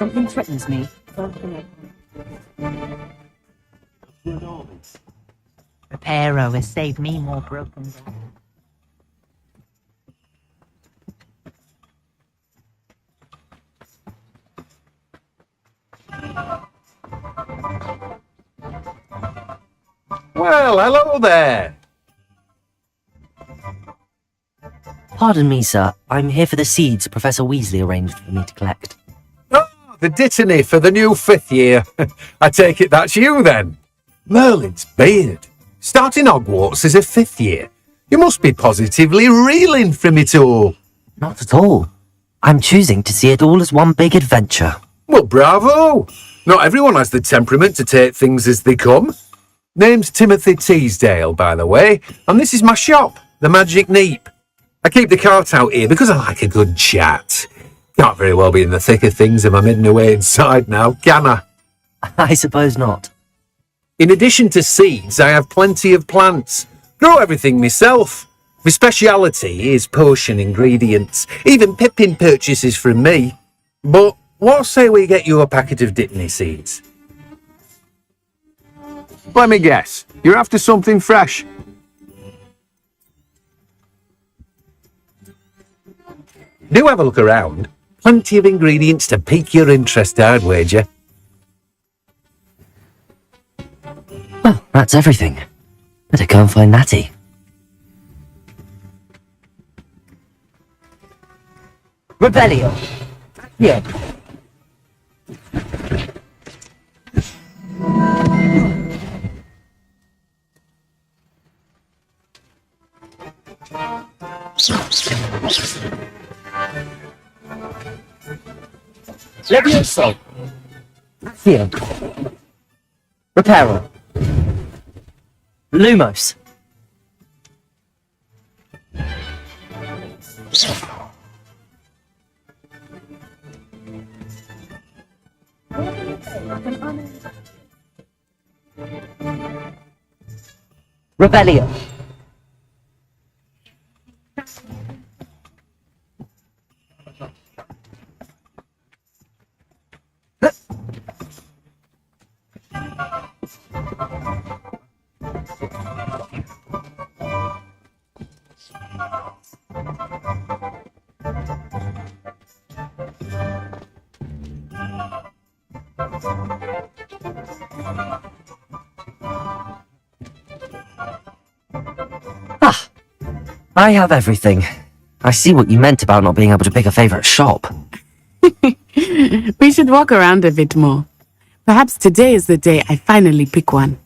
Something threatens me. Reparo has saved me more broken down. Well, hello there. Pardon me, sir. I'm here for the seeds Professor Weasley arranged for me to collect. Oh, the dittany for the new 5th year. I take it that's you then. Merlin's beard. Starting Hogwarts as a 5th year. You must be positively reeling from it all. Not at all. I'm choosing to see it all as one big adventure. Well, bravo. Not everyone has the temperament to take things as they come. Name's Timothy Teasdale, by the way, and this is my shop, the Magic Neep. I keep the cart out here because I like a good chat. Can't very well be in the thick of things if I'm hidden away inside now, can I? I suppose not. In addition to seeds, I have plenty of plants. Grow everything myself. My speciality is potion ingredients. Even Pippin purchases from me. But what say we get you a packet of Dittany seeds? Let me guess. You're after something fresh. Do have a look around. Plenty of ingredients to pique your interest, I'd wager. Well, that's everything. Better go and find Natty. Rebellion. Yeah. Levioso. Accio. Reparo. Lumos. Rebellion. I have everything. I see what you meant about not being able to pick a favourite shop. We should walk around a bit more. Perhaps today is the day I finally pick one.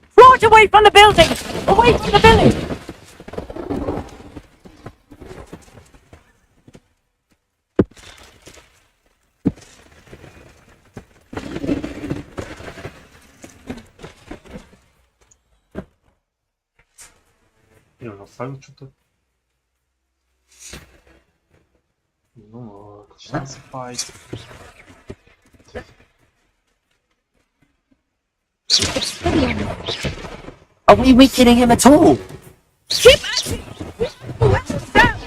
Float away from the building! Away from the village! Я оставил что-то. Ну, начинается файт. Are we weakening him at all? Keep acting! What's that?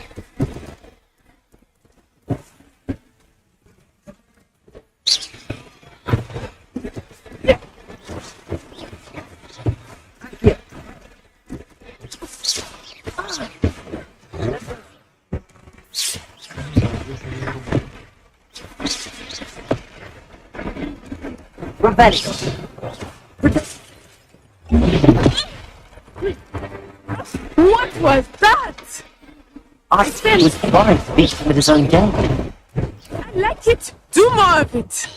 Rebellion. What was that? I think he was trying to beat him with his own game. I like it. Do more of it.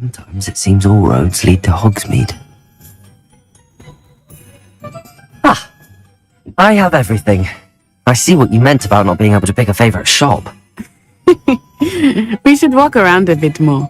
Sometimes it seems all roads lead to Hogsmeade. Ah, I have everything. I see what you meant about not being able to pick a favourite shop. We should walk around a bit more.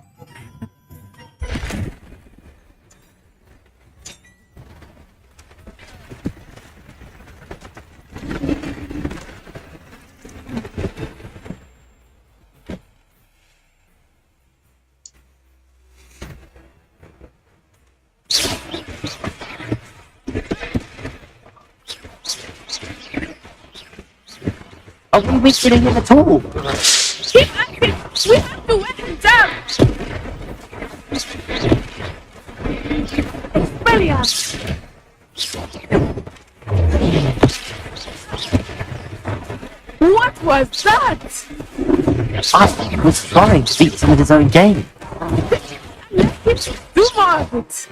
Are we wasting him at all? Keep acting! We have to let him down! Expelliarmus! What was that? I was trying to beat him at his own game. Let him do more of it!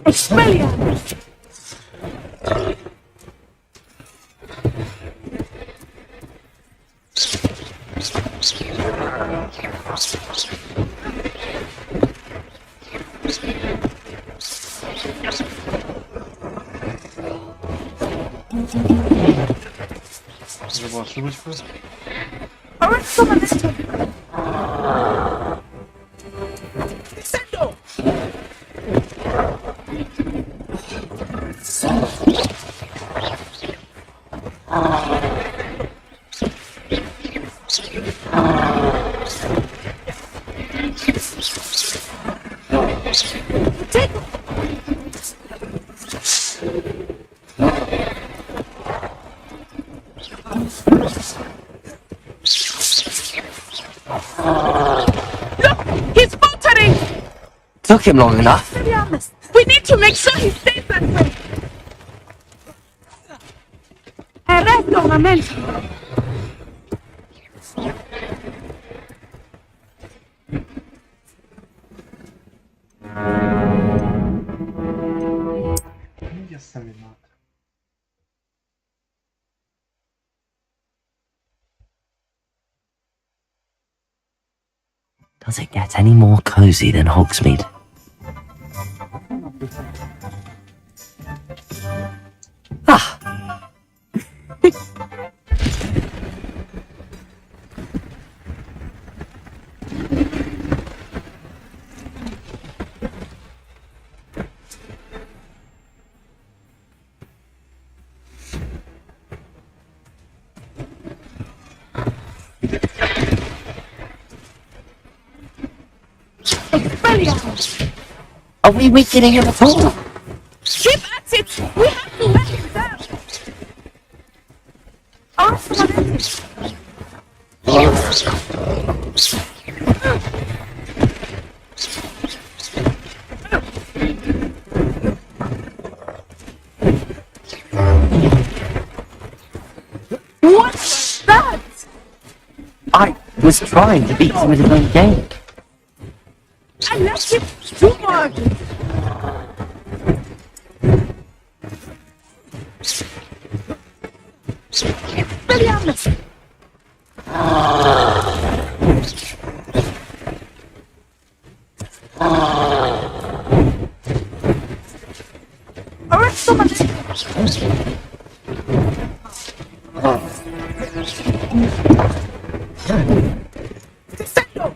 Expelliarmus! Took him long enough. We need to make sure he stays that way. Arresto un momento. Does it get any more cozy than Hogsmeade? Ah! Are we weakening him at all? Keep at it! We have to let him down! What was that? I was trying to beat him at his own game. I left him too much! Expelliarmus! Arresto momento! Descendo!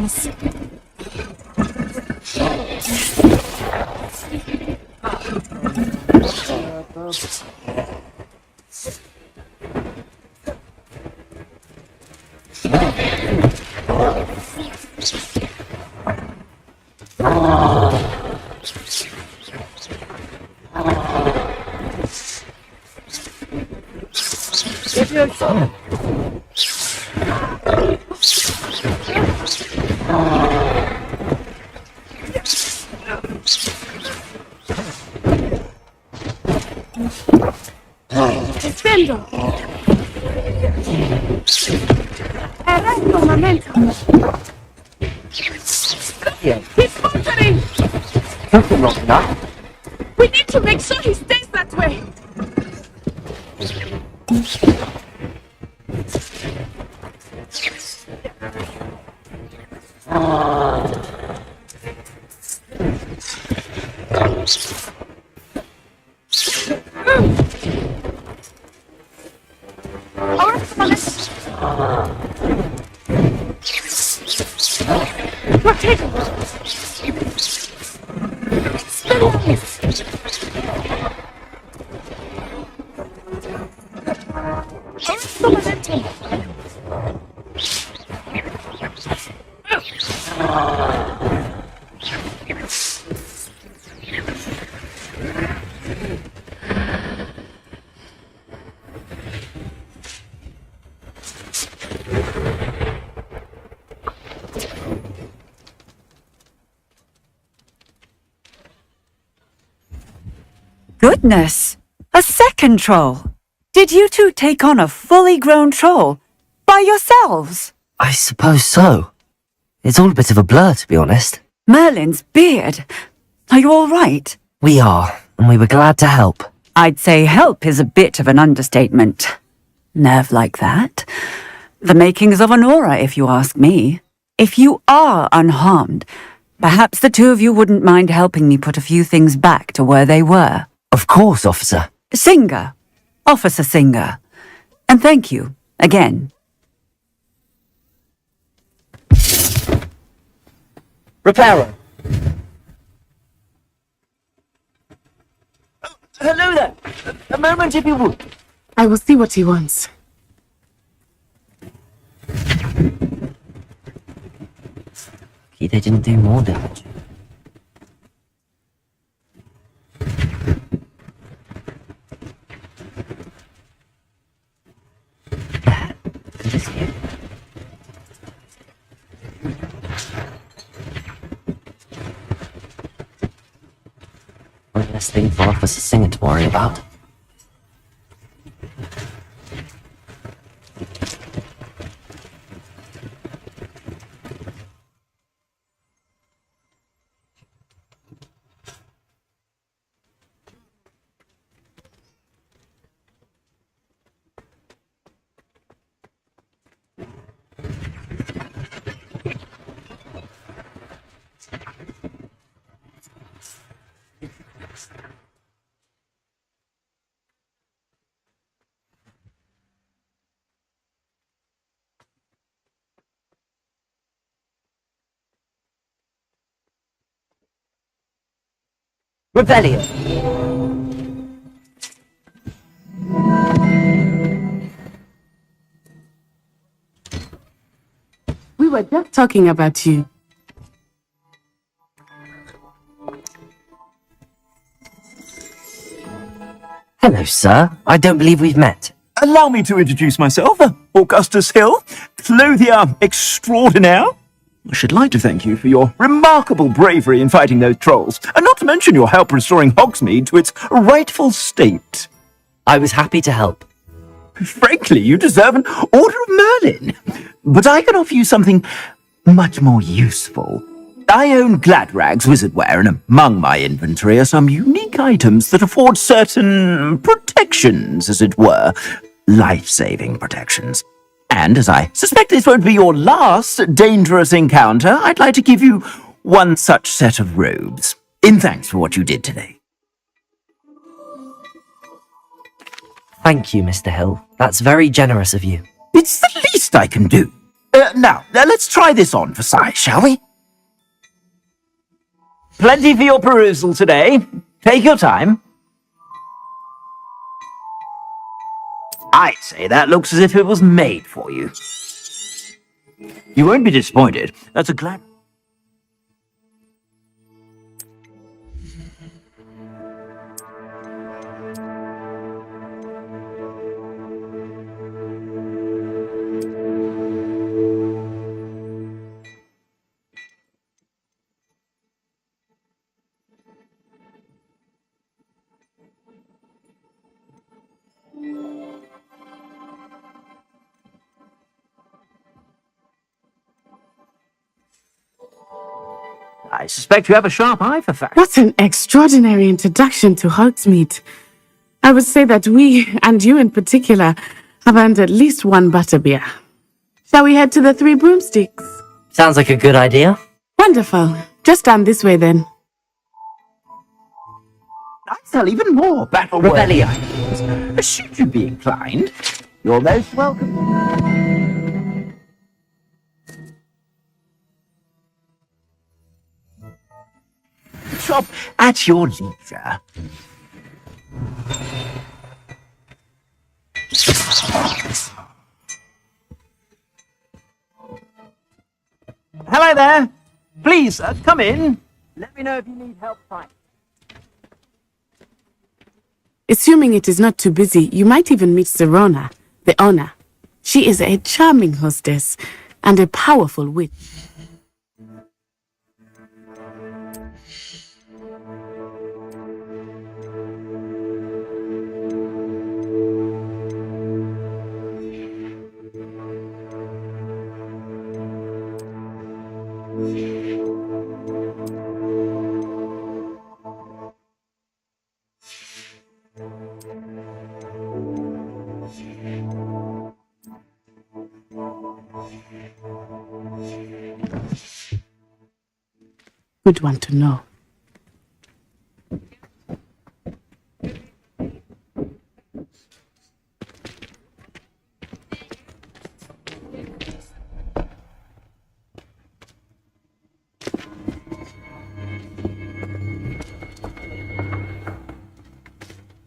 Yes. Defendo. Arresto un momento. He's faltering. Something wrong with that. We need to make sure he stays that way. Goodness! A second troll! Did you two take on a fully grown troll? By yourselves? I suppose so. It's all a bit of a blur, to be honest. Merlin's beard! Are you all right? We are, and we were glad to help. I'd say help is a bit of an understatement. Nerve like that? The makings of an aura, if you ask me. If you are unharmed, perhaps the two of you wouldn't mind helping me put a few things back to where they were. Of course, officer. Singer. Officer Singer. And thank you, again. Reparo. Oh, hello there. A moment, if you would. I will see what he wants. They didn't do more damage. One less thing for Officer Singer to worry about. Rebellion. We were just talking about you. Hello, sir. I don't believe we've met. Allow me to introduce myself, Augustus Hill, clothier extraordinaire. I should like to thank you for your remarkable bravery in fighting those trolls, and not to mention your help restoring Hogsmeade to its rightful state. I was happy to help. Frankly, you deserve an Order of Merlin. But I can offer you something much more useful. I own Gladrag's wizardware, and among my inventory are some unique items that afford certain protections, as it were. Life-saving protections. And as I suspect this won't be your last dangerous encounter, I'd like to give you one such set of robes, in thanks for what you did today. Thank you, Mr. Hill. That's very generous of you. It's the least I can do. Now, let's try this on for size, shall we? Plenty for your perusal today. Take your time. I'd say that looks as if it was made for you. You won't be disappointed. That's a glad... I suspect you have a sharp eye for facts. What an extraordinary introduction to Hogsmeade. I would say that we, and you in particular, have earned at least one butterbeer. Shall we head to the Three Broomsticks? Sounds like a good idea. Wonderful. Just down this way then. I sell even more battle-worthy items. Should you be inclined, you're most welcome. Shop at your leisure. Hello there. Please, come in. Let me know if you need help finding. Assuming it is not too busy, you might even meet Serona, the owner. She is a charming hostess and a powerful witch. Good one to know.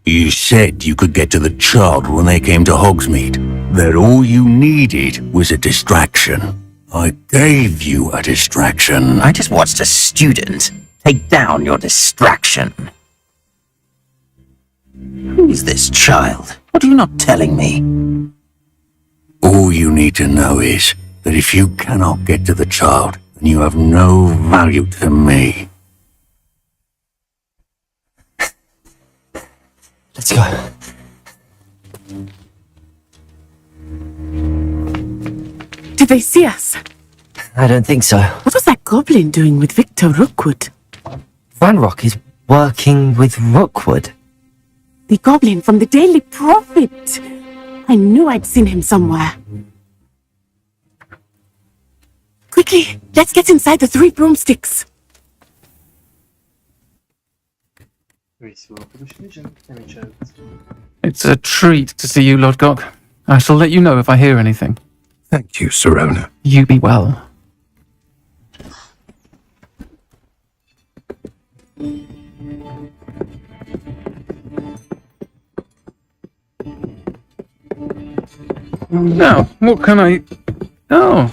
You said you could get to the child when they came to Hogsmeade. That all you needed was a distraction. I gave you a distraction. I just watched a student take down your distraction. Who's this child? What are you not telling me? All you need to know is that if you cannot get to the child, then you have no value to me. Let's go. Did they see us? I don't think so. What was that goblin doing with Victor Rookwood? Ranrock is working with Rookwood. The goblin from the Daily Prophet. I knew I'd seen him somewhere. Quickly, let's get inside the Three Broomsticks. It's a treat to see you, Lodgok. I shall let you know if I hear anything. Thank you, Serona. You be well. Now, what can I... Oh,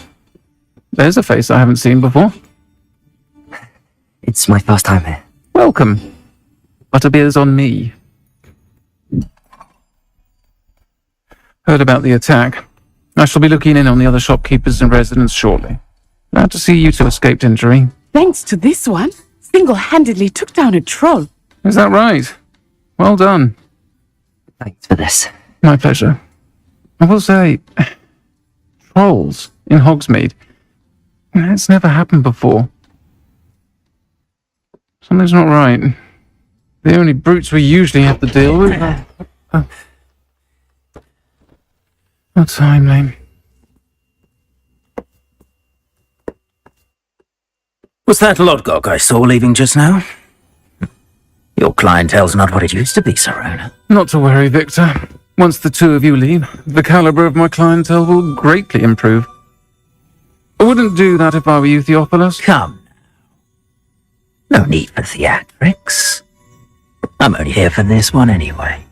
there's a face I haven't seen before. It's my first time here. Welcome. Butterbeer's on me. Heard about the attack. I shall be looking in on the other shopkeepers and residents shortly. Glad to see you two escaped injury. Thanks to this one, single-handedly took down a troll. Is that right? Well done. Thanks for this. My pleasure. I will say, trolls in Hogsmeade. It's never happened before. Something's not right. The only brutes we usually have to deal with are... Oh, timely. Was that Lodgok I saw leaving just now? Your clientele's not what it used to be, Serona. Not to worry, Victor. Once the two of you leave, the caliber of my clientele will greatly improve. I wouldn't do that if I were you, Theophilus. Come now. No need for theatrics. I'm only here for this one anyway.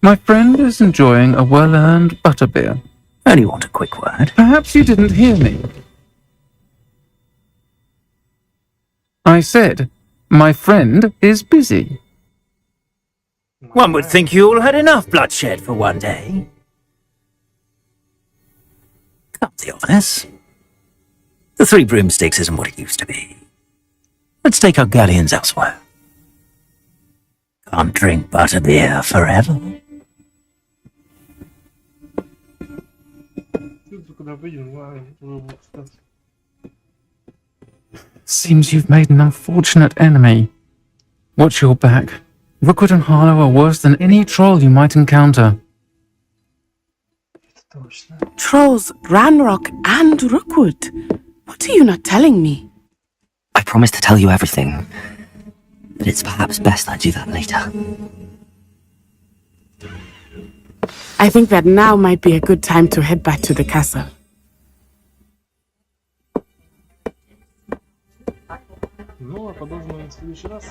My friend is enjoying a well-earned butterbeer. Only want a quick word. Perhaps you didn't hear me. I said, my friend is busy. One would think you all had enough bloodshed for one day. Come, Theophilus. The Three Broomsticks isn't what it used to be. Let's take our galleons elsewhere. Can't drink butterbeer forever. Seems you've made an unfortunate enemy. Watch your back. Rookwood and Harlow are worse than any troll you might encounter. Trolls, Ranrock, and Rookwood. What are you not telling me? I promised to tell you everything, but it's perhaps best I do that later. I think that now might be a good time to head back to the castle. Ну, а продолжим в следующий раз.